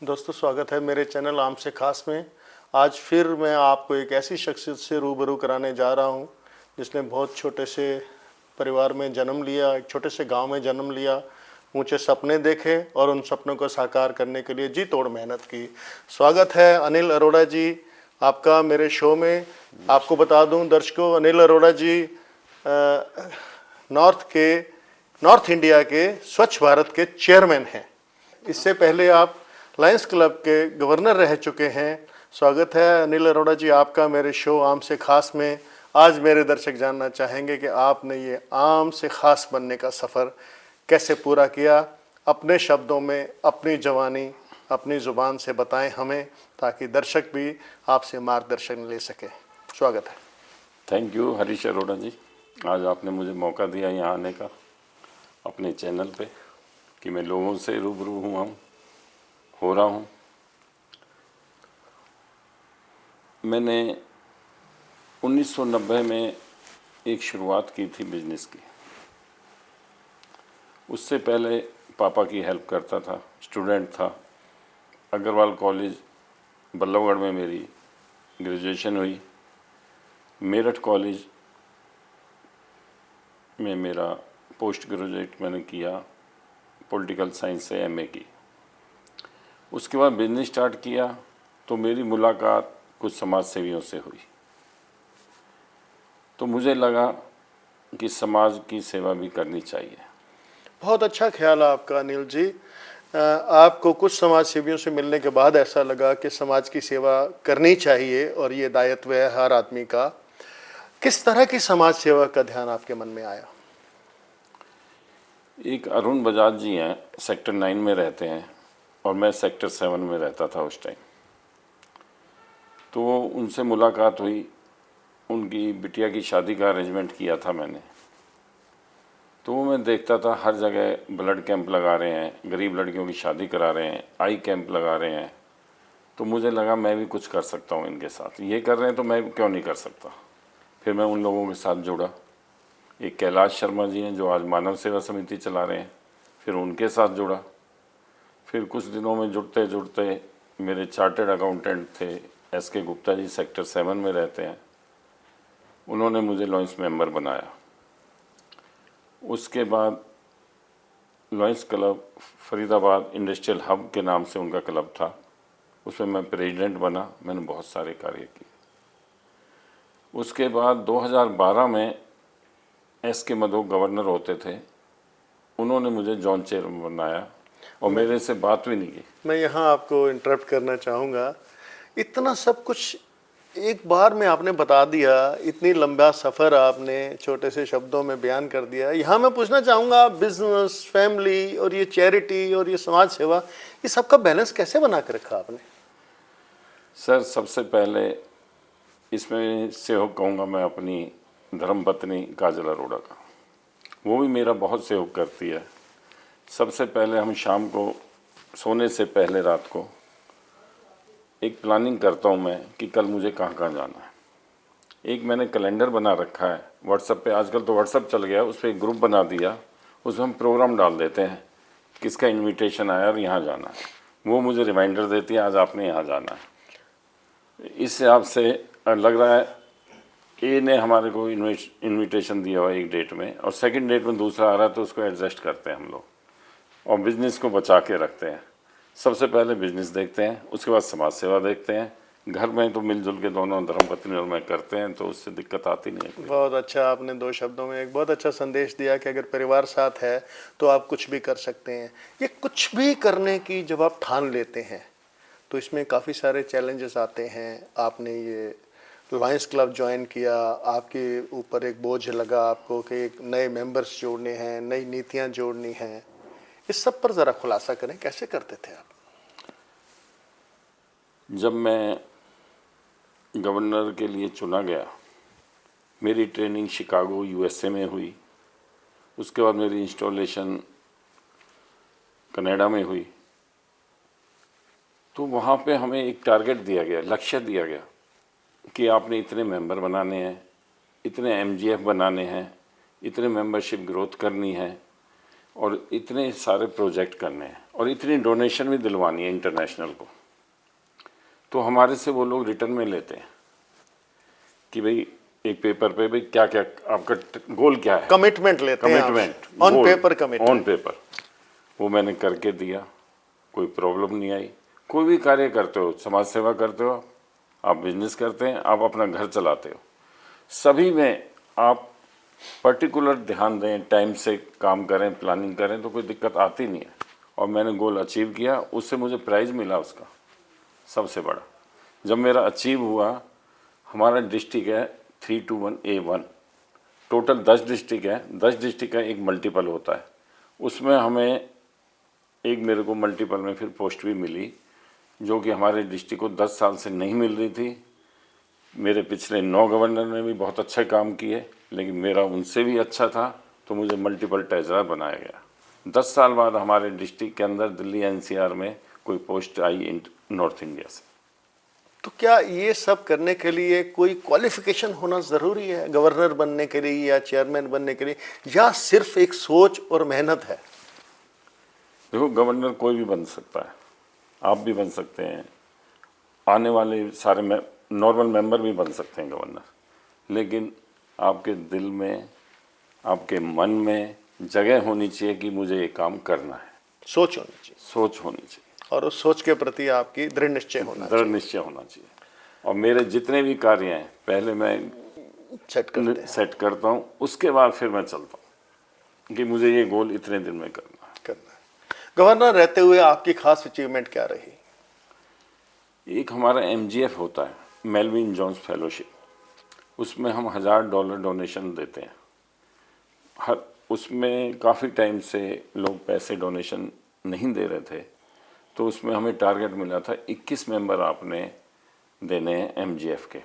दोस्तों, स्वागत है मेरे चैनल आम से खास में। आज फिर मैं आपको एक ऐसी शख्सियत से रूबरू कराने जा रहा हूं जिसने बहुत छोटे से परिवार में जन्म लिया, एक छोटे से गांव में जन्म लिया, ऊंचे सपने देखे और उन सपनों को साकार करने के लिए जी तोड़ मेहनत की। स्वागत है अनिल अरोड़ा जी आपका मेरे शो में। आपको बता दूं दर्शकों, अनिल अरोड़ा जी नॉर्थ इंडिया के स्वच्छ भारत के चेयरमैन हैं। इससे पहले आप लायंस क्लब के गवर्नर रह चुके हैं। स्वागत है अनिल अरोड़ा जी आपका मेरे शो आम से खास में। आज मेरे दर्शक जानना चाहेंगे कि आपने ये आम से खास बनने का सफ़र कैसे पूरा किया। अपने शब्दों में अपनी जवानी अपनी ज़ुबान से बताएं हमें, ताकि दर्शक भी आपसे मार्गदर्शन ले सके। स्वागत है। थैंक यू हरीश अरोड़ा जी, आज आपने मुझे मौका दिया यहाँ आने का अपने चैनल पे कि मैं लोगों से रूबरू हो रहा हूँ। मैंने 1990 में एक शुरुआत की थी बिजनेस की। उससे पहले पापा की हेल्प करता था, स्टूडेंट था। अग्रवाल कॉलेज बल्लभगढ़ में मेरी ग्रेजुएशन हुई। मेरठ कॉलेज में मेरा पोस्ट ग्रेजुएट मैंने किया, पॉलिटिकल साइंस से एमए की। उसके बाद बिजनेस स्टार्ट किया तो मेरी मुलाकात कुछ समाज सेवियों से हुई। तो मुझे लगा कि समाज की सेवा भी करनी चाहिए। बहुत अच्छा ख्याल है आपका अनिल जी। आपको कुछ समाज सेवियों से मिलने के बाद ऐसा लगा कि समाज की सेवा करनी चाहिए और ये दायित्व है हर आदमी का। किस तरह की समाज सेवा का ध्यान आपके मन में आया? एक अरुण बजाज जी हैं, सेक्टर 9 में रहते हैं और मैं सेक्टर 7 में रहता था उस टाइम। तो उनसे मुलाकात हुई, उनकी बिटिया की शादी का अरेंजमेंट किया था मैंने। तो मैं देखता था हर जगह ब्लड कैंप लगा रहे हैं, गरीब लड़कियों की शादी करा रहे हैं, आई कैंप लगा रहे हैं। तो मुझे लगा मैं भी कुछ कर सकता हूँ इनके साथ। ये कर रहे हैं तो मैं क्यों नहीं कर सकता। फिर मैं उन लोगों के साथ जुड़ा। एक कैलाश शर्मा जी हैं जो आज मानव सेवा समिति चला रहे हैं, फिर उनके साथ जुड़ा। फिर कुछ दिनों में जुड़ते जुड़ते मेरे चार्टर्ड अकाउंटेंट थे एसके गुप्ता जी, सेक्टर 7 में रहते हैं, उन्होंने मुझे लॉयंस मेंबर बनाया। उसके बाद lions club Faridabad industrial hub के नाम से उनका क्लब था, उसमें मैं प्रेसिडेंट बना। मैंने बहुत सारे कार्य किए। उसके बाद 2012 में एसके मधोक गवर्नर होते थे, उन्होंने मुझे जॉन चेयरमैन बनाया और मेरे से बात भी नहीं की। मैं यहाँ आपको इंटरप्ट करना चाहूँगा। इतना सब कुछ एक बार में आपने बता दिया, इतनी लंबा सफ़र आपने छोटे से शब्दों में बयान कर दिया। यहाँ मैं पूछना चाहूँगा, बिजनेस, फैमिली और ये चैरिटी और ये समाज सेवा, ये सबका बैलेंस कैसे बना के रखा आपने? सर, सबसे पहले इसमें सहयोग कहूँगा मैं अपनी धर्मपत्नी काजल अरोड़ा का। वो भी मेरा बहुत सहयोग करती है। सबसे पहले हम शाम को सोने से पहले रात को एक प्लानिंग करता हूँ मैं कि कल मुझे कहाँ कहाँ जाना है। एक मैंने कैलेंडर बना रखा है व्हाट्सएप पे, आजकल तो व्हाट्सएप चल गया, उस पर एक ग्रुप बना दिया, उसमें हम प्रोग्राम डाल देते हैं, किसका इनविटेशन आया और यहाँ जाना है। वो मुझे रिमाइंडर देती है आज आपने यहाँ जाना है। इससे आपसे लग रहा है ए ने हमारे को इनविटेशन दिया हुआ एक डेट में और सेकंड डेट में दूसरा आ रहा है, तो उसको एडजस्ट करते हैं हम लोग और बिज़नेस को बचा के रखते हैं। सबसे पहले बिजनेस देखते हैं, उसके बाद समाज सेवा देखते हैं। घर में तो मिलजुल के दोनों धर्मपत्नी और मैं करते हैं, तो उससे दिक्कत आती नहीं है। बहुत अच्छा, आपने दो शब्दों में एक बहुत अच्छा संदेश दिया कि अगर परिवार साथ है तो आप कुछ भी कर सकते हैं। ये कुछ भी करने की जब आप ठान लेते हैं तो इसमें काफ़ी सारे चैलेंजेस आते हैं। आपने ये लॉयंस क्लब ज्वाइन किया, आपके ऊपर एक बोझ लगा आपको कि एक नए मेंबर्स जोड़ने हैं, नई नीतियाँ जोड़नी हैं। इस सब पर ज़रा खुलासा करें, कैसे करते थे आप? जब मैं गवर्नर के लिए चुना गया, मेरी ट्रेनिंग शिकागो यूएसए में हुई। उसके बाद मेरी इंस्टॉलेशन कनाडा में हुई। तो वहाँ पे हमें एक टारगेट दिया गया, लक्ष्य दिया गया कि आपने इतने मेंबर बनाने हैं, इतने एमजीएफ बनाने हैं, इतने मेंबरशिप ग्रोथ करनी है और इतने सारे प्रोजेक्ट करने हैं। और इतनी डोनेशन भी दिलवानी है इंटरनेशनल को, तो हमारे से वो लोग रिटर्न में लेते हैं कि भाई एक पेपर पे भाई क्या क्या आपका गोल क्या है, कमिटमेंट लेते हैं, commitment on paper commitment. On paper वो मैंने करके दिया, कोई प्रॉब्लम नहीं आई। कोई भी कार्य करते हो, समाज सेवा करते हो, आप बिजनेस करते हैं, आप अपना घर चलाते हो, सभी में आप पर्टिकुलर ध्यान दें, टाइम से काम करें, प्लानिंग करें, तो कोई दिक्कत आती नहीं है। और मैंने गोल अचीव किया, उससे मुझे प्राइज़ मिला उसका सबसे बड़ा। जब मेरा अचीव हुआ, हमारा डिस्ट्रिक्ट है 321A1, टोटल 10 डिस्ट्रिक्ट है, 10 डिस्ट्रिक्ट का एक मल्टीपल होता है, उसमें हमें एक मेरे को मल्टीपल में फिर पोस्ट भी मिली, जो कि हमारे डिस्ट्रिक्ट को 10 साल से नहीं मिल रही थी। मेरे पिछले 9 गवर्नर ने भी बहुत अच्छे काम किए, लेकिन मेरा उनसे भी अच्छा था, तो मुझे मल्टीपल ट्रेजरर बनाया गया। 10 साल बाद हमारे डिस्ट्रिक्ट के अंदर दिल्ली एनसीआर में कोई पोस्ट आई नॉर्थ इंडिया से। तो क्या ये सब करने के लिए कोई क्वालिफिकेशन होना ज़रूरी है गवर्नर बनने के लिए या चेयरमैन बनने के लिए, या सिर्फ एक सोच और मेहनत है? देखो, गवर्नर कोई भी बन सकता है, आप भी बन सकते हैं, आने वाले सारे नॉर्मल मेंबर भी बन सकते हैं गवर्नर, लेकिन आपके दिल में, आपके मन में जगह होनी चाहिए कि मुझे ये काम करना है। सोच होनी चाहिए, सोच होनी चाहिए, और उस सोच के प्रति आपकी दृढ़ निश्चय होना दृढ़ निश्चय होना चाहिए। और मेरे जितने भी कार्य हैं पहले मैं चाहिए, सेट करता हूँ, उसके बाद फिर मैं चलता हूँ कि मुझे ये गोल इतने दिन में करना है। गवर्नर रहते हुए आपकी खास अचीवमेंट क्या रही? एक हमारा MGF होता है, मेलविन जॉन्स फेलोशिप, उसमें हम $1000 डोनेशन देते हैं। उसमें काफ़ी टाइम से लोग पैसे डोनेशन नहीं दे रहे थे, तो उसमें हमें टारगेट मिला था 21 मेंबर आपने देने हैं MGF के।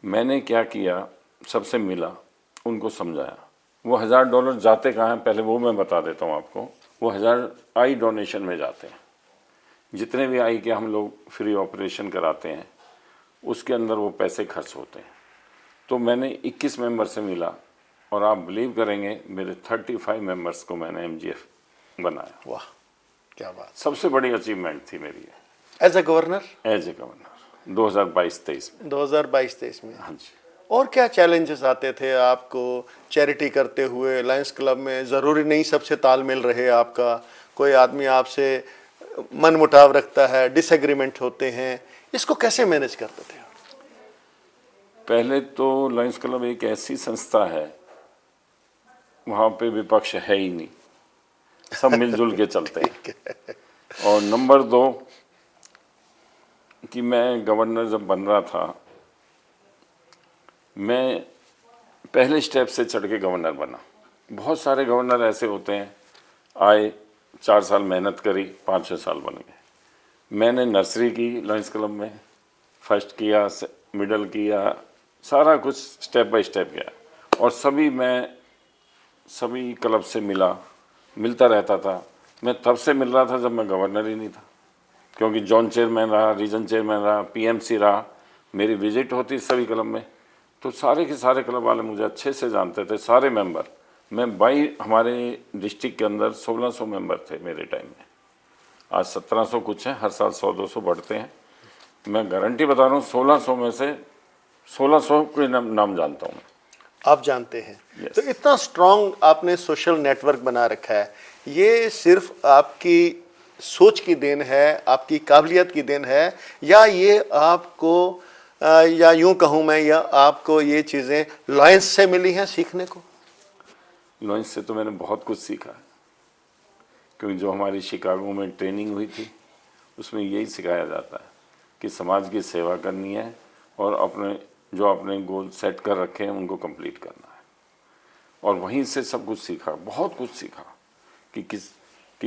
मैंने क्या किया, सबसे मिला, उनको समझाया। वो $1000 जाते कहाँ हैं पहले वो मैं बता देता हूँ आपको। वो 1000 आई डोनेशन में जाते हैं। जितने भी आई के हम लोग फ्री ऑपरेशन कराते हैं, उसके अंदर वो पैसे खर्च होते हैं। तो मैंने 21 मेंबर से मिला, और आप बिलीव करेंगे मेरे 35 मेंबर्स को मैंने MGF बनाया। वाह, क्या बात! सबसे बड़ी अचीवमेंट थी मेरी एज ए गवर्नर, 2022-23 में। 2022-23 में। हाँ जी। और क्या चैलेंजेस आते थे आपको चैरिटी करते हुए? लायंस क्लब में ज़रूरी नहीं सबसे तालमेल रहे आपका, कोई आदमी आपसे मनमुटाव रखता है, डिसएग्रीमेंट होते हैं, इसको कैसे मैनेज करते थे? पहले तो लायंस क्लब एक ऐसी संस्था है, वहाँ पे विपक्ष है ही नहीं, सब मिलजुल के चलते हैं। और नंबर 2 कि मैं गवर्नर जब बन रहा था, मैं पहले स्टेप से चढ़ के गवर्नर बना। बहुत सारे गवर्नर ऐसे होते हैं, आए 4 साल मेहनत करी, 5-6 साल बन गए। मैंने नर्सरी की लायंस क्लब में, फर्स्ट किया, मिडल किया, सारा कुछ स्टेप बाय स्टेप किया। और सभी क्लब से मिलता रहता था। मैं तब से मिल रहा था जब मैं गवर्नर ही नहीं था, क्योंकि जोन चेयरमैन रहा, रीजन चेयरमैन रहा, PMC रहा, मेरी विजिट होती सभी क्लब में, तो सारे के सारे क्लब वाले मुझे अच्छे से जानते थे, सारे मेंबर। हमारे डिस्ट्रिक्ट के अंदर 1600 मेंबर थे मेरे टाइम में, आज 1700 कुछ हैं, हर साल 100-200 बढ़ते हैं। मैं गारंटी बता रहा हूँ, 1600 में से 1600 के नाम जानता हूँ। आप जानते हैं। Yes. तो इतना स्ट्रांग आपने सोशल नेटवर्क बना रखा है, ये सिर्फ आपकी सोच की देन है, आपकी काबिलियत की देन है, या ये आपको या यूं कहूं मैं, या आपको ये चीज़ें लायंस से मिली हैं सीखने को? लायंस से तो मैंने बहुत कुछ सीखा है, क्योंकि जो हमारी शिकागो में ट्रेनिंग हुई थी, उसमें यही सिखाया जाता है कि समाज की सेवा करनी है और अपने गोल सेट कर रखे हैं उनको कंप्लीट करना है। और वहीं से सब कुछ सीखा, बहुत कुछ सीखा कि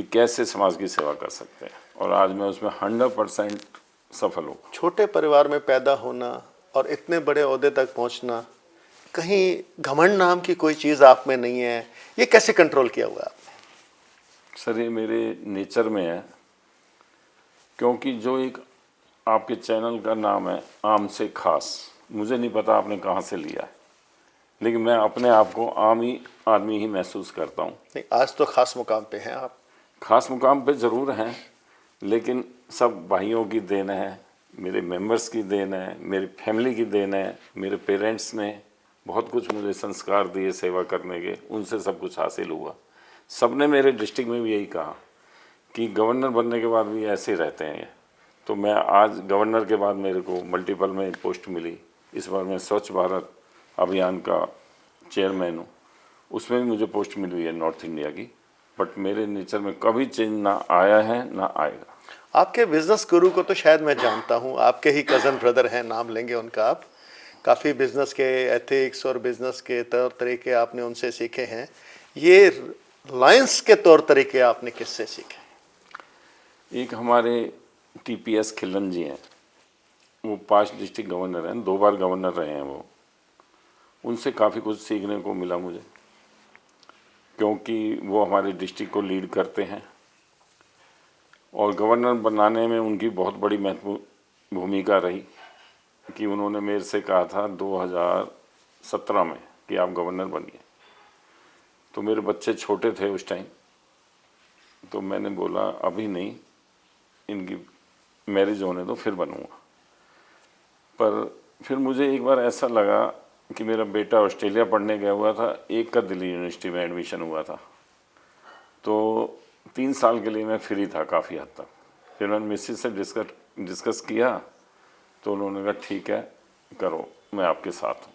कैसे समाज की सेवा कर सकते हैं, और आज मैं उसमें 100% सफल हूँ। छोटे परिवार में पैदा होना और इतने बड़े ओहदे तक पहुंचना, कहीं घमंड नाम की कोई चीज़ आप में नहीं है, ये कैसे कंट्रोल किया हुआ आपने? सर, ये मेरे नेचर में है, क्योंकि जो एक आपके चैनल का नाम है आम से खास, मुझे नहीं पता आपने कहाँ से लिया है, लेकिन मैं अपने आप को आम ही आदमी ही महसूस करता हूँ। नहीं, आज तो खास मुकाम पे हैं आप। खास मुकाम पे ज़रूर हैं, लेकिन सब भाइयों की देन है, मेरे मेंबर्स की देन है, मेरी फैमिली की देन है। मेरे पेरेंट्स ने बहुत कुछ मुझे संस्कार दिए सेवा करने के, उनसे सब कुछ हासिल हुआ। सब ने मेरे डिस्ट्रिक्ट में भी यही कहा कि गवर्नर बनने के बाद भी ऐसे ही रहते हैं ये। तो मैं आज गवर्नर के बाद मेरे को मल्टीपल में पोस्ट मिली। इस बार मैं स्वच्छ भारत अभियान का चेयरमैन हूँ, उसमें भी मुझे पोस्ट मिली हुई है नॉर्थ इंडिया की। बट मेरे नेचर में कभी चेंज ना आया है ना आएगा। आपके बिजनेस गुरु को तो शायद मैं जानता हूँ, आपके ही कज़न ब्रदर हैं, नाम लेंगे उनका आप। काफ़ी बिजनेस के एथिक्स और बिजनेस के तौर तरीके आपने उनसे सीखे हैं। ये लायंस के तौर तरीके आपने किससे सीखे? एक हमारे टीपीएस खिलन जी हैं, वो 5 डिस्ट्रिक्ट गवर्नर हैं, 2 बार गवर्नर रहे हैं वो। उनसे काफ़ी कुछ सीखने को मिला मुझे, क्योंकि वो हमारे डिस्ट्रिक्ट को लीड करते हैं और गवर्नर बनाने में उनकी बहुत बड़ी महत्वपूर्ण भूमिका रही कि उन्होंने मेरे से कहा था 2017 में कि आप गवर्नर बनिए। तो मेरे बच्चे छोटे थे उस टाइम, तो मैंने बोला अभी नहीं, इनकी मैरिज होने दो फिर बनूंगा। पर फिर मुझे एक बार ऐसा लगा कि मेरा बेटा ऑस्ट्रेलिया पढ़ने गया हुआ था, एक का दिल्ली यूनिवर्सिटी में एडमिशन हुआ था, तो 3 साल के लिए मैं फ्री था काफ़ी हद तक। फिर मैंने मिसेस से डिस्कस किया, तो उन्होंने कहा ठीक है करो, मैं आपके साथ हूँ।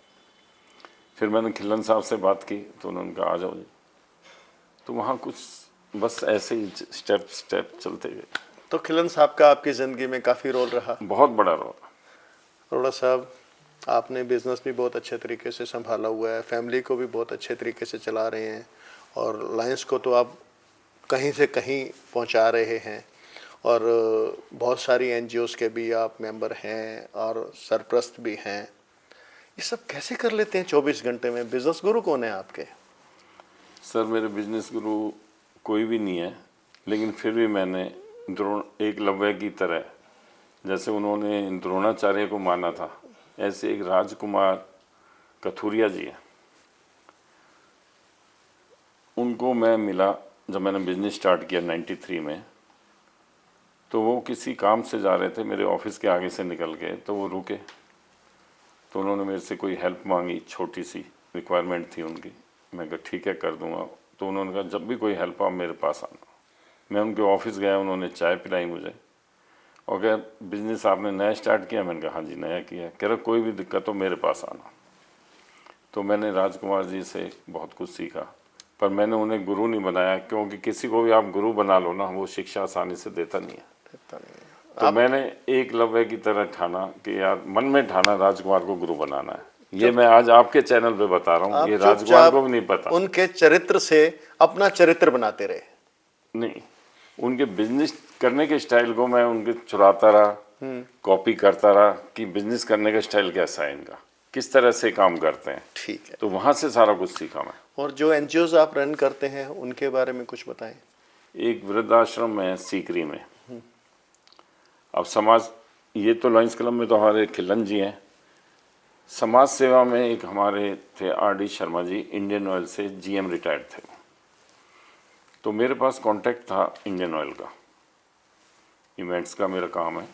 फिर मैंने खिलन साहब से बात की, तो उन्होंने कहा आ जाओ जी। तो वहाँ कुछ बस ऐसे ही स्टेप चलते गए। तो खिलन साहब का आपकी ज़िंदगी में काफ़ी रोल रहा। बहुत बड़ा रोल। अरोड़ा साहब, आपने बिज़नेस भी बहुत अच्छे तरीके से संभाला हुआ है, फैमिली को भी बहुत अच्छे तरीके से चला रहे हैं, और लायंस को तो आप कहीं से कहीं पहुंचा रहे हैं, और बहुत सारी एनजीओज़ के भी आप मेंबर हैं और सरप्रस्त भी हैं। ये सब कैसे कर लेते हैं 24 घंटे में? बिज़नेस गुरु कौन है आपके? सर मेरे बिजनेस गुरु कोई भी नहीं है, लेकिन फिर भी मैंने एकलव्य की तरह, जैसे उन्होंने द्रोणाचार्य को माना था, ऐसे एक राजकुमार कथुरिया जी हैं, उनको मैं मिला जब मैंने बिजनेस स्टार्ट किया 93 में। तो वो किसी काम से जा रहे थे, मेरे ऑफिस के आगे से निकल के, तो वो रुके, तो उन्होंने मेरे से कोई हेल्प मांगी, छोटी सी रिक्वायरमेंट थी उनकी। मैं कहा ठीक है कर दूंगा। तो उन्होंने कहा जब भी कोई हेल्प हो मेरे पास आना। मैं उनके ऑफिस गया, उन्होंने चाय पिलाई मुझे और कहा बिजनेस आपने नया स्टार्ट किया? मैंने कहा हाँ जी नया किया। कह रहा कोई भी दिक्कत हो मेरे पास आना। तो मैंने राजकुमार जी से बहुत कुछ सीखा, पर मैंने उन्हें गुरु नहीं बनाया, क्योंकि किसी को भी आप गुरु बना लो ना, वो शिक्षा आसानी से देता नहीं है। तो मैंने एकलव्य की तरह ठाना कि यार मन में ठाना राजकुमार को गुरु बनाना है। ये मैं आज आपके चैनल पे बता रहा हूँ, ये राजकुमार को भी नहीं पता। उनके चरित्र से अपना चरित्र बनाते रहे? नहीं, उनके बिजनेस करने के स्टाइल को मैं उनके चुराता रहा, कॉपी करता रहा कि बिजनेस करने का स्टाइल कैसा है इनका, किस तरह से काम करते हैं। ठीक है। तो वहाँ से सारा कुछ सीखा मैं। और जो एनजीओज आप रन करते हैं उनके बारे में कुछ बताएं। एक वृद्धाश्रम है सीकरी में। अब समाज, ये तो लायंस क्लब में तो हमारे खिलन जी हैं। समाज सेवा में एक हमारे थे RD. Sharma ji, Indian oil से जीएम रिटायर्ड थे। तो मेरे पास कांटेक्ट था इंडियन ऑयल का, इवेंट्स का मेरा काम है।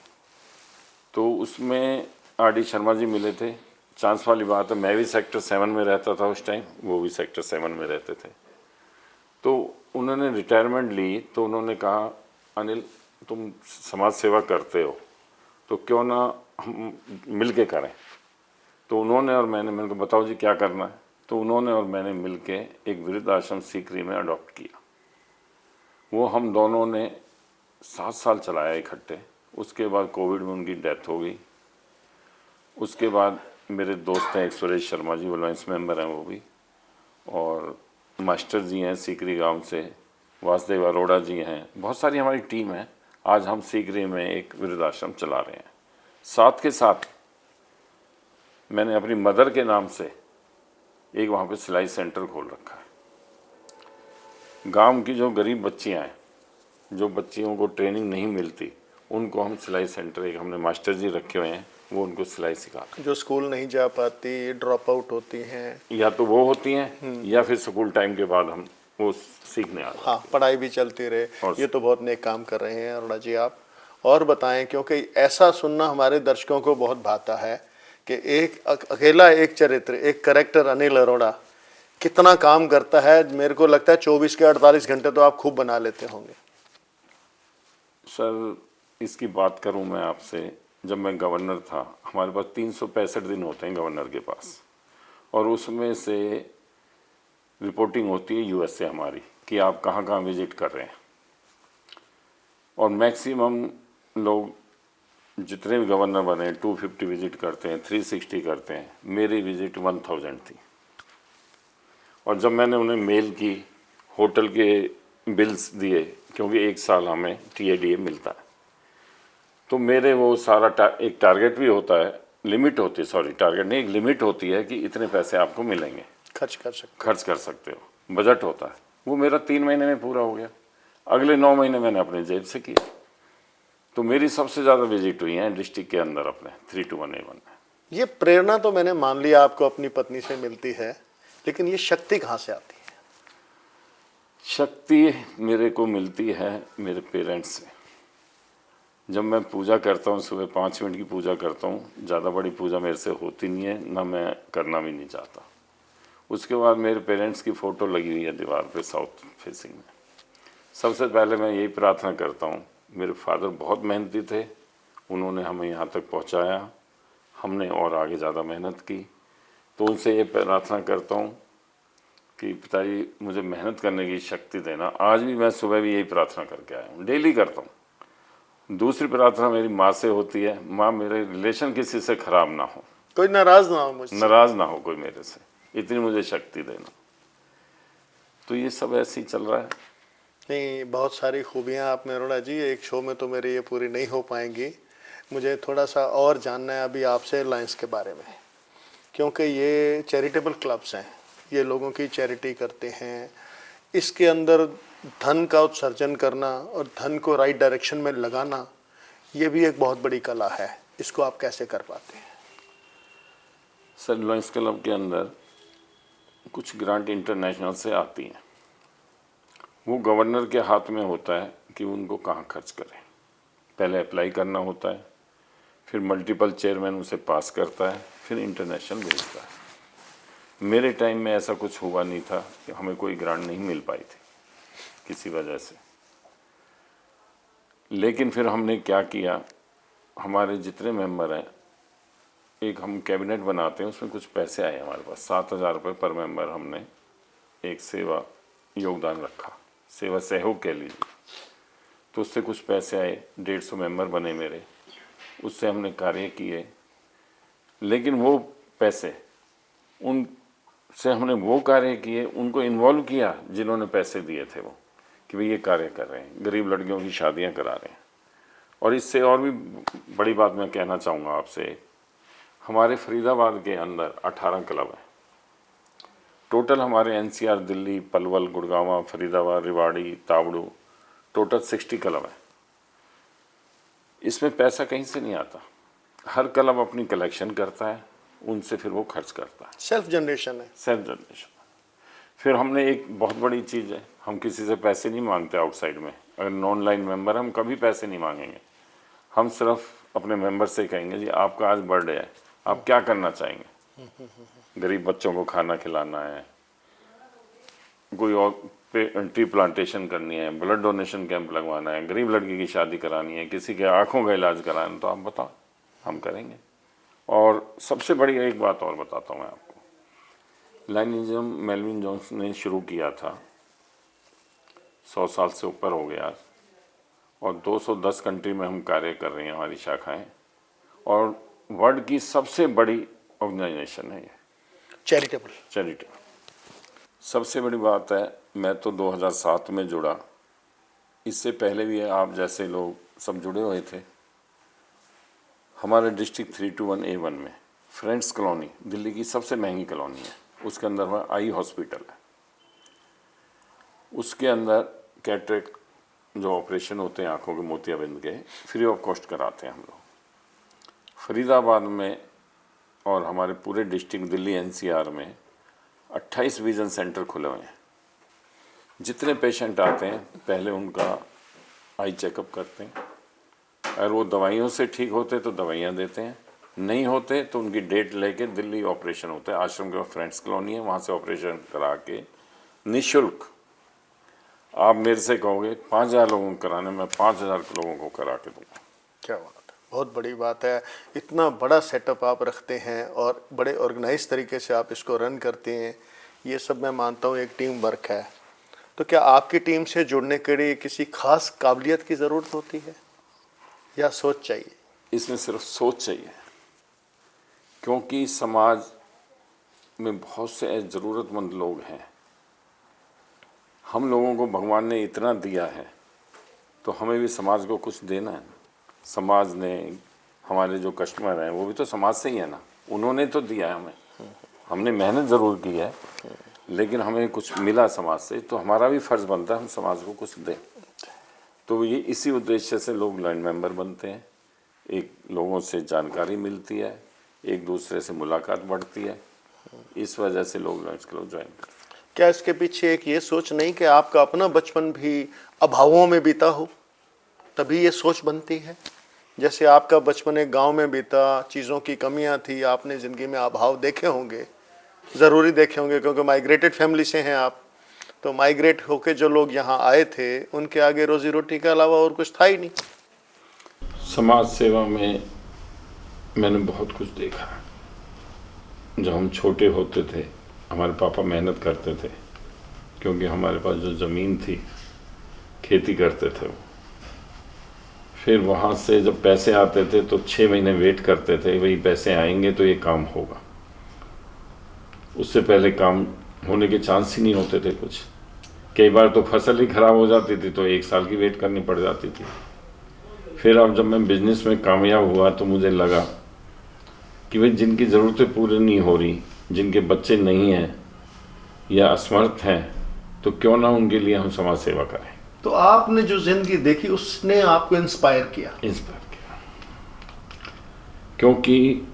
तो उसमें आर.डी. शर्मा जी मिले थे। चांस वाली बात है, मैं भी सेक्टर 7 में रहता था उस टाइम, वो भी सेक्टर 7 में रहते थे। तो उन्होंने रिटायरमेंट ली, तो उन्होंने कहा अनिल तुम समाज सेवा करते हो तो क्यों ना हम मिल के करें। तो उन्होंने और मैंने कहा बताओ जी क्या करना है। तो उन्होंने और मैंने मिल के एक वृद्ध आश्रम सीकरी में अडॉप्ट किया। वो हम दोनों ने 7 साल चलाया इकट्ठे। उसके बाद कोविड में उनकी डेथ हो गई। उसके बाद मेरे दोस्त हैं एक सुरेश शर्मा जी, वो लायंस मेंबर हैं वो भी, और मास्टर जी हैं सीकरी गांव से, वासुदेव अरोड़ा जी हैं, बहुत सारी हमारी टीम है। आज हम सीकरी में एक वृद्धाश्रम चला रहे हैं। साथ के साथ मैंने अपनी मदर के नाम से एक वहाँ पे सिलाई सेंटर खोल रखा है। गांव की जो गरीब बच्चियाँ हैं, जो बच्चियों को ट्रेनिंग नहीं मिलती, उनको हम सिलाई सेंटर, एक हमने मास्टर जी रखे हुए हैं, वो उनको सिलाई सिखाते हैं। जो स्कूल नहीं जा पाती, ड्रॉप आउट होती हैं, या तो वो होती हैं या फिर स्कूल टाइम के बाद हम वो सीखने आ जाते हाँ, पढ़ाई भी चलती रहे, और- ये तो बहुत नेक काम कर रहे हैं अरोड़ा जी आप। और बताएं, क्योंकि ऐसा सुनना हमारे दर्शकों को बहुत भाता है कि एक अकेला एक चरित्र, एक करेक्टर अनिल अरोड़ा कितना काम करता है। मेरे को लगता है 24 के 48 घंटे तो आप खूब बना लेते होंगे। सर इसकी बात करूं मैं आपसे, जब मैं गवर्नर था हमारे पास 365 दिन होते हैं गवर्नर के पास, और उसमें से रिपोर्टिंग होती है यूएस से हमारी कि आप कहाँ कहाँ विजिट कर रहे हैं। और मैक्सिमम लोग जितने भी गवर्नर बने 250 विजिट करते हैं, 360 करते हैं, मेरी विजिट 1000 थी। और जब मैंने उन्हें मेल की, होटल के बिल्स दिए, क्योंकि एक साल हमें TADA मिलता है, तो मेरे वो सारा एक टारगेट भी होता है, लिमिट होती है, सॉरी टारगेट नहीं, एक लिमिट होती है कि इतने पैसे आपको मिलेंगे, खर्च कर सकते हो, बजट होता है। वो मेरा 3 महीने में पूरा हो गया। अगले 9 महीने मैंने अपने जेब से किया। तो मेरी सबसे ज़्यादा विजिट हुई है डिस्ट्रिक्ट के अंदर अपने 321A1 में। ये प्रेरणा तो मैंने मान लिया आपको अपनी पत्नी से मिलती है, लेकिन ये शक्ति कहाँ से आती है? शक्ति मेरे को मिलती है मेरे पेरेंट्स से। जब मैं पूजा करता हूँ, सुबह 5 मिनट की पूजा करता हूँ, ज़्यादा बड़ी पूजा मेरे से होती नहीं है, ना मैं करना भी नहीं चाहता। उसके बाद मेरे पेरेंट्स की फ़ोटो लगी हुई है दीवार पे साउथ फेसिंग में। सबसे पहले मैं यही प्रार्थना करता हूँ, मेरे फादर बहुत मेहनती थे, उन्होंने हमें यहाँ तक पहुँचाया, हमने और आगे ज़्यादा मेहनत की। तो उनसे ये प्रार्थना करता हूँ कि पिताजी मुझे मेहनत करने की शक्ति देना। आज भी मैं सुबह भी यही प्रार्थना करके आया हूँ, डेली करता हूँ। दूसरी प्रार्थना मेरी माँ से होती है, माँ मेरे रिलेशन किसी से ख़राब ना हो, कोई नाराज ना हो मुझसे, नाराज़ ना हो कोई मेरे से, इतनी मुझे शक्ति देना। तो ये सब ऐसे ही चल रहा है। नहीं, बहुत सारी खूबियाँ आप में अरोड़ा जी, एक शो में तो मेरे ये पूरी नहीं हो पाएंगी। मुझे थोड़ा सा और जानना है अभी आपसे लायंस के बारे में, क्योंकि ये चैरिटेबल क्लब्स हैं, ये लोगों की चैरिटी करते हैं। इसके अंदर धन का उत्सर्जन करना और धन को राइट डायरेक्शन में लगाना, ये भी एक बहुत बड़ी कला है। इसको आप कैसे कर पाते हैं? सर लायंस क्लब के अंदर कुछ ग्रांट इंटरनेशनल से आती हैं, वो गवर्नर के हाथ में होता है कि उनको कहाँ खर्च करें। पहले अप्लाई करना होता है, फिर मल्टीपल चेयरमैन उसे पास करता है, फिर इंटरनेशनल भेजता है। मेरे टाइम में ऐसा कुछ हुआ नहीं था कि हमें कोई ग्रांट नहीं मिल पाई थी किसी वजह से। लेकिन फिर हमने क्या किया, हमारे जितने मेंबर हैं, एक हम कैबिनेट बनाते हैं, उसमें कुछ पैसे आए हमारे पास, 7000 रुपये पर मेंबर हमने एक सेवा योगदान रखा, सेवा सहयोग कह लीजिए। तो उससे कुछ पैसे आए, 150 मेंबर बने मेरे, उससे हमने कार्य किए। लेकिन वो पैसे, उनसे हमने वो कार्य किए, उनको इन्वॉल्व किया जिन्होंने पैसे दिए थे, वो कि भाई ये कार्य कर रहे हैं, गरीब लड़कियों की शादियां करा रहे हैं। और इससे और भी बड़ी बात मैं कहना चाहूँगा आपसे, हमारे फरीदाबाद के अंदर 18 क्लब हैं टोटल। हमारे NCR, Delhi, Palwal, Gurgaon, Faridabad, Rewari, Tauru, total 60 club हैं। इसमें पैसा कहीं से नहीं आता, हर क्लब अपनी कलेक्शन करता है, उनसे फिर वो खर्च करता है। सेल्फ जनरेशन है। Self generation. फिर हमने एक बहुत बड़ी चीज़ है, हम किसी से पैसे नहीं मांगते आउटसाइड में। अगर नॉन लाइन मेंबर, हम कभी पैसे नहीं मांगेंगे। हम सिर्फ अपने मेंबर से कहेंगे जी आपका आज बर्थडे है, आप क्या करना चाहेंगे? गरीब बच्चों को खाना खिलाना है, कोई और ट्री प्लांटेशन करनी है, ब्लड डोनेशन कैंप लगवाना है, गरीब लड़की की शादी करानी है, किसी के आँखों का इलाज कराना है, तो आप बताओ, हम करेंगे। और सबसे बड़ी एक बात और बताता हूँ मैं आपको, लाइनिज्म मेलविन जोन्स ने शुरू किया था, 100 साल से ऊपर हो गया, और 210 कंट्री में हम कार्य कर रहे हैं, हमारी शाखाएं, और वर्ल्ड की सबसे बड़ी ऑर्गेनाइजेशन है ये, चैरिटेबल। सबसे बड़ी बात है, मैं तो 2007 में जुड़ा, इससे पहले भी आप जैसे लोग सब जुड़े हुए थे। हमारे डिस्ट्रिक्ट 321A1 में फ्रेंड्स कॉलोनी, दिल्ली की सबसे महंगी कॉलोनी है, उसके अंदर में आई हॉस्पिटल है। उसके अंदर कैटरेक्ट जो ऑपरेशन होते हैं आँखों के मोतियाबिंद के, फ्री ऑफ कॉस्ट कराते हैं हम लोग। फरीदाबाद में और हमारे पूरे डिस्ट्रिक्ट दिल्ली NCR में 28 विजन सेंटर खुले हुए हैं। जितने पेशेंट आते हैं पहले उनका आई चेकअप करते हैं, अगर वो दवाइयों से ठीक होते तो दवाइयाँ देते हैं, नहीं होते तो उनकी डेट लेके दिल्ली ऑपरेशन होता है। आश्रम के फ्रेंड्स कॉलोनी है, वहाँ से ऑपरेशन करा के निःशुल्क, आप मेरे से कहोगे 5,000 लोगों को कराने, मैं 5,000 लोगों को करा के दूँगा। क्या बात है, बहुत बड़ी बात है। इतना बड़ा सेटअप आप रखते हैं और बड़े ऑर्गेनाइज तरीके से आप इसको रन करते हैं, ये सब मैं मानता हूँ एक टीम वर्क है। तो क्या आपकी टीम से जुड़ने के लिए किसी खास काबिलियत की ज़रूरत होती है या सोच चाहिए? इसमें सिर्फ सोच चाहिए, क्योंकि समाज में बहुत से ज़रूरतमंद लोग हैं। हम लोगों को भगवान ने इतना दिया है तो हमें भी समाज को कुछ देना है। समाज ने, हमारे जो कस्टमर हैं वो भी तो समाज से ही है ना, उन्होंने तो दिया है हमें, हमने मेहनत ज़रूर की है लेकिन हमें कुछ मिला समाज से, तो हमारा भी फ़र्ज़ बनता है हम समाज को कुछ दें। तो ये इसी उद्देश्य से लोग लाइन मेंबर बनते हैं, एक लोगों से जानकारी मिलती है, एक दूसरे से मुलाकात बढ़ती है, इस वजह से लोग लाइन्स क्लब ज्वाइन करते हैं। क्या इसके पीछे एक ये सोच नहीं कि आपका अपना बचपन भी अभावों में बीता हो, तभी ये सोच बनती है? जैसे आपका बचपन एक गांव में बीता, चीज़ों की कमियां थी, आपने ज़िंदगी में अभाव देखे होंगे, ज़रूरी देखे होंगे, क्योंकि माइग्रेटेड फैमिली से हैं आप। तो माइग्रेट होके जो लोग यहाँ आए थे उनके आगे रोज़ी रोटी के अलावा और कुछ था ही नहीं। समाज सेवा में मैंने बहुत कुछ देखा। जब हम छोटे होते थे हमारे पापा मेहनत करते थे, क्योंकि हमारे पास जो ज़मीन थी खेती करते थे वो। फिर वहाँ से जब पैसे आते थे तो 6 महीने वेट करते थे, वही पैसे आएंगे तो ये काम होगा। उससे पहले काम होने के चांस ही नहीं होते थे कुछ। कई बार तो फसल ही ख़राब हो जाती थी तो 1 साल की वेट करनी पड़ जाती थी। फिर अब जब मैं बिज़नेस में कामयाब हुआ तो मुझे लगा कि भाई जिनकी ज़रूरतें पूरी नहीं हो रही, जिनके बच्चे नहीं हैं या असमर्थ हैं, तो क्यों ना उनके लिए हम समाज सेवा करें। तो आपने जो ज़िंदगी देखी उसने आपको इंस्पायर किया? क्योंकि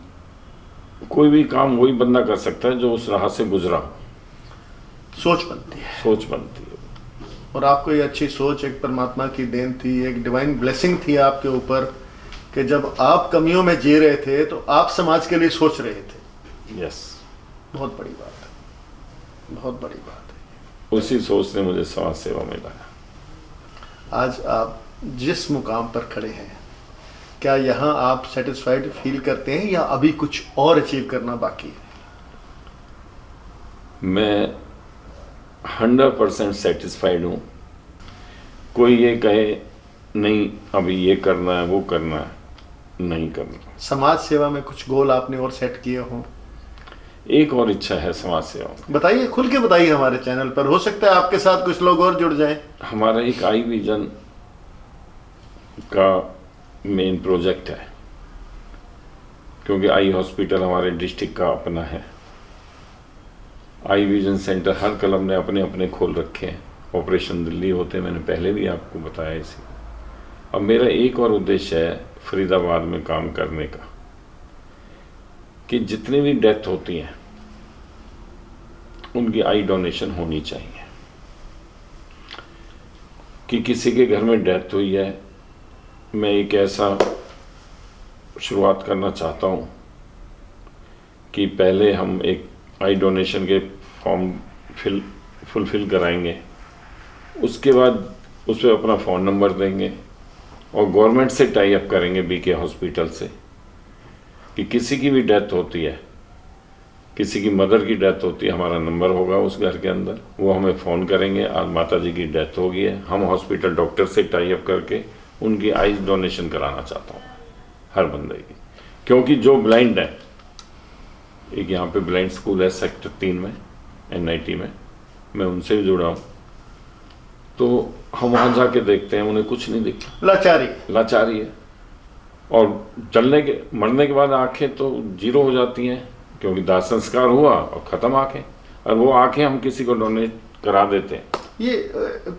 कोई भी काम वही बंदा कर सकता है जो उस राह से गुजरा हो। सोच बनती है। सोच बनती है। और आपको ये अच्छी सोच एक परमात्मा की देन थी, एक डिवाइन ब्लेसिंग थी आपके ऊपर, कि जब आप कमियों में जी रहे थे तो आप समाज के लिए सोच रहे थे। यस, बहुत बड़ी बात है, बहुत बड़ी बात है। उसी सोच ने मुझे समाज सेवा में लाया। आज आप जिस मुकाम पर खड़े हैं, क्या यहाँ आप सेटिस्फाइड फील करते हैं या अभी कुछ और अचीव करना बाकी है? मैं 100% सेटिस्फाइड हूँ। कोई ये कहे नहीं अभी ये करना है वो करना है, नहीं करना। समाज सेवा में कुछ गोल आपने और सेट किए हों? एक और इच्छा है समाज सेवा में। बताइए, खुल के बताइए हमारे चैनल पर, हो सकता है आपके साथ कुछ लोग और जुड़ जाएं। हमारा एक आई विजन का मेन प्रोजेक्ट है, क्योंकि आई हॉस्पिटल हमारे डिस्ट्रिक्ट का अपना है। आई विजन सेंटर हर क्लब ने अपने अपने खोल रखे हैं। ऑपरेशन दिल्ली होते हैं, मैंने पहले भी आपको बताया इसी। अब मेरा एक और उद्देश्य है फरीदाबाद में काम करने का, कि जितनी भी डेथ होती हैं उनकी आई डोनेशन होनी चाहिए। कि किसी के घर में डेथ हुई है, मैं एक ऐसा शुरुआत करना चाहता हूँ कि पहले हम एक आई डोनेशन के फॉर्म फुलफिल कराएंगे, उसके बाद उस पर अपना फ़ोन नंबर देंगे और गवर्नमेंट से टाई अप करेंगे बीके हॉस्पिटल से, कि किसी की भी डेथ होती है, किसी की मदर की डेथ होती है, हमारा नंबर होगा उस घर के अंदर, वो हमें फ़ोन करेंगे, आज माता जी की डेथ हो गई है, हम हॉस्पिटल डॉक्टर से टाई अप करके उनकी आई डोनेशन कराना चाहता हूँ हर बंदे की। क्योंकि जो ब्लाइंड है, एक यहाँ पे ब्लाइंड स्कूल है सेक्टर 3 में NIT में, मैं उनसे भी जुड़ा हूँ, तो हम वहाँ जाके देखते हैं उन्हें कुछ नहीं दिखता, लाचारी है। और मरने के बाद आंखें तो जीरो हो जाती हैं, क्योंकि दाह संस्कार हुआ और ख़त्म आंखें, और वो आंखें हम किसी को डोनेट करा देते हैं। ये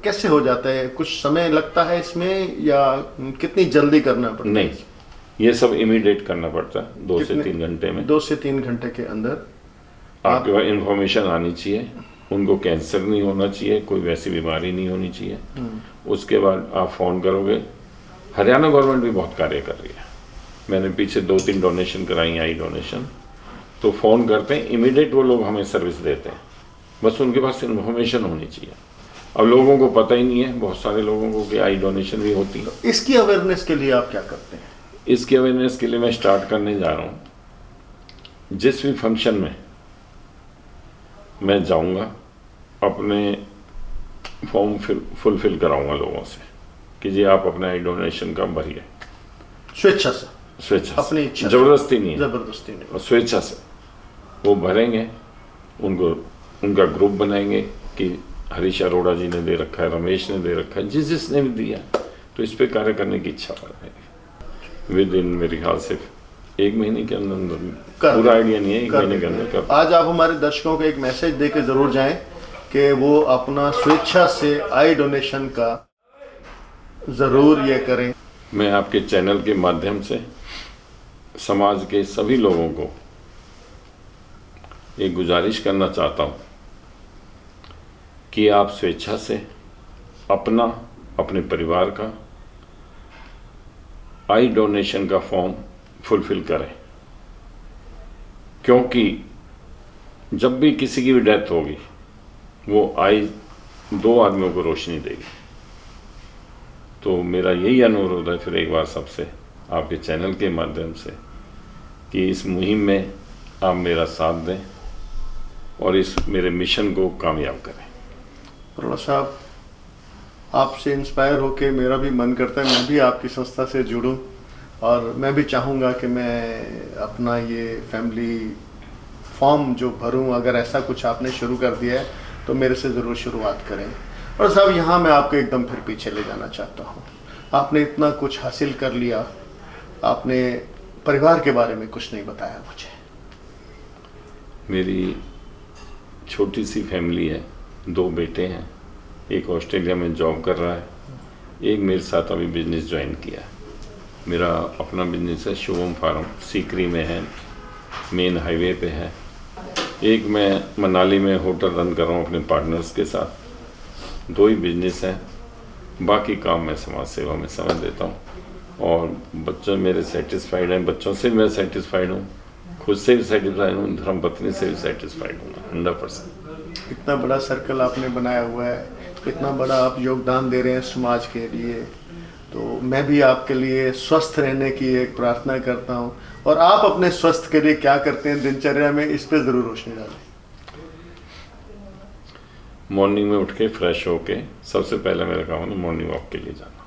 कैसे हो जाता है? कुछ समय लगता है इसमें या कितनी जल्दी करना पड़ता है? नहीं, ये सब इमीडिएट करना पड़ता है, 2 से 3 घंटे में। 2 से 3 घंटे के अंदर आपके पास इन्फॉर्मेशन आनी चाहिए उनको कैंसर नहीं होना चाहिए, कोई वैसी बीमारी नहीं होनी चाहिए। उसके बाद आप फ़ोन करोगे। हरियाणा गवर्नमेंट भी बहुत कार्य कर रही है। मैंने पीछे 2-3 डोनेशन कराई, आई डोनेशन, तो फ़ोन करते हैं, इमीडिएट वो लोग हमें सर्विस देते हैं। बस उनके पास इन्फॉर्मेशन होनी चाहिए। अब लोगों को पता ही नहीं है, बहुत सारे लोगों को, कि आई डोनेशन भी होती है। इसकी अवेयरनेस के लिए आप क्या करते हैं? इसकी अवेयरनेस के लिए मैं स्टार्ट करने जा रहा हूँ। जिस भी फंक्शन में मैं जाऊँगा, अपने फॉर्म फुलफिल कराऊंगा लोगों से कि जी आप अपना आई डोनेशन का भरिए, स्वेच्छा से, स्वेच्छा से, अपनी इच्छा, जबरदस्ती नहीं है, जबरदस्ती नहीं। और स्वेच्छा से वो भरेंगे। उनको उनका ग्रुप बनाएंगे कि हरीश अरोड़ा जी ने दे रखा है, रमेश ने दे रखा है, जिसने भी दिया, तो इस पे कार्य करने की इच्छा बढ़ेगी। विद इन मेरे ख्याल से 1 महीने के अंदर, पूरा आइडिया नहीं है, 1 महीने के अंदर कर। आज आप हमारे दर्शकों को एक मैसेज दे के जरूर जाएं कि वो अपना स्वेच्छा से आई डोनेशन का जरूर ये करें। मैं आपके चैनल के माध्यम से समाज के सभी लोगों को एक गुजारिश करना चाहता हूँ कि आप स्वेच्छा से अपना, अपने परिवार का आई डोनेशन का फॉर्म फुलफिल करें, क्योंकि जब भी किसी की भी डेथ होगी, वो आई 2 आदमियों को रोशनी देगी। तो मेरा यही अनुरोध है फिर एक बार सबसे, आपके चैनल के माध्यम से, कि इस मुहिम में आप मेरा साथ दें और इस मेरे मिशन को कामयाब करें। अरोड़ा साहब, आपसे इंस्पायर होके मेरा भी मन करता है मैं भी आपकी संस्था से जुड़ूं, और मैं भी चाहूँगा कि मैं अपना ये फैमिली फॉर्म जो भरूं। अगर ऐसा कुछ आपने शुरू कर दिया है तो मेरे से ज़रूर शुरुआत करें। और साहब, यहाँ मैं आपको एकदम फिर पीछे ले जाना चाहता हूँ। आपने इतना कुछ हासिल कर लिया, आपने परिवार के बारे में कुछ नहीं बताया मुझे। मेरी छोटी सी फैमिली है, 2 बेटे हैं, एक ऑस्ट्रेलिया में जॉब कर रहा है, एक मेरे साथ अभी बिजनेस ज्वाइन किया है। मेरा अपना बिजनेस है, शुभम फार्म, सीकरी में है, मेन हाईवे पे है। एक मैं मनाली में होटल रन कर रहा हूँ अपने पार्टनर्स के साथ। 2 ही बिजनेस हैं, बाकी काम मैं समाज सेवा में समय देता हूँ। और बच्चे मेरे सेटिस्फाइड हैं, बच्चों से मैं सेटिस्फाइड हूँ, खुद से भी सेटिस्फाइड हूँ, धर्मपत्नी से भी सेटिस्फाइड हूँ 100%। इतना बड़ा सर्कल आपने बनाया हुआ है, इतना बड़ा आप योगदान दे रहे हैं समाज के लिए, तो मैं भी आपके लिए स्वस्थ रहने की एक प्रार्थना करता हूँ। और आप अपने स्वस्थ के लिए क्या करते हैं दिनचर्या में, इस पे ज़रूर रोशनी डालें। मॉर्निंग में उठ के फ्रेश होके सबसे पहले मेरा काम है मॉर्निंग वॉक के लिए जाना,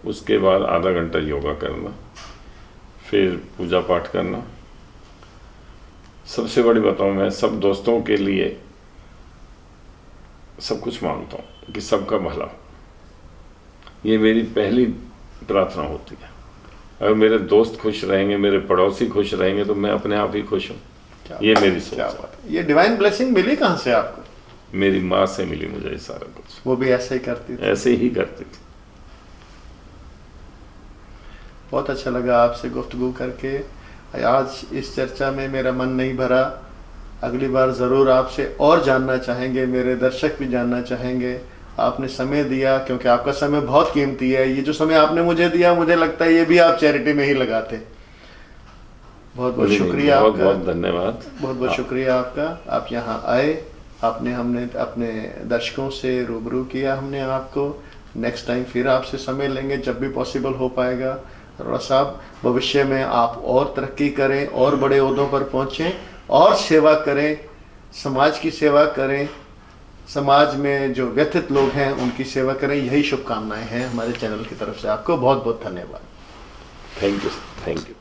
उसके बाद आधा घंटा योगा करना, फिर पूजा पाठ करना। सबसे बड़ी बताऊँ, मैं सब दोस्तों के लिए सब कुछ मांगता हूँ कि सबका भला हो। ये मेरी पहली प्रार्थना होती है। अगर मेरे दोस्त खुश रहेंगे, मेरे पड़ोसी खुश रहेंगे, तो मैं अपने आप ही खुश हूँ। ये मेरी सोच है। बात है। ये डिवाइन ब्लेसिंग मिली कहाँ से आपको? मेरी माँ से मिली मुझे ये सारा कुछ। वो भी ऐसे ही करती थी? ऐसे ही करती थी। बहुत अच्छा लगा आपसे गुफ्तगू करके। आज इस चर्चा में मेरा मन नहीं भरा, अगली बार ज़रूर आपसे और जानना चाहेंगे, मेरे दर्शक भी जानना चाहेंगे। आपने समय दिया, क्योंकि आपका समय बहुत कीमती है। ये जो समय आपने मुझे दिया, मुझे लगता है ये भी आप चैरिटी में ही लगाते। बहुत बहुत शुक्रिया, बहुत बहुत धन्यवाद, बहुत बहुत शुक्रिया आपका। आप यहाँ आए, हमने अपने दर्शकों से रूबरू किया हमने आपको। नेक्स्ट टाइम फिर आपसे समय लेंगे जब भी पॉसिबल हो पाएगा। अरोड़ा साहब, भविष्य में आप और तरक्की करें, और बड़े ओहदों पर पहुँचें, और सेवा करें, समाज की सेवा करें, समाज में जो व्यथित लोग हैं उनकी सेवा करें। यही शुभकामनाएं हैं हमारे चैनल की तरफ से। आपको बहुत बहुत धन्यवाद। Thank you, thank you.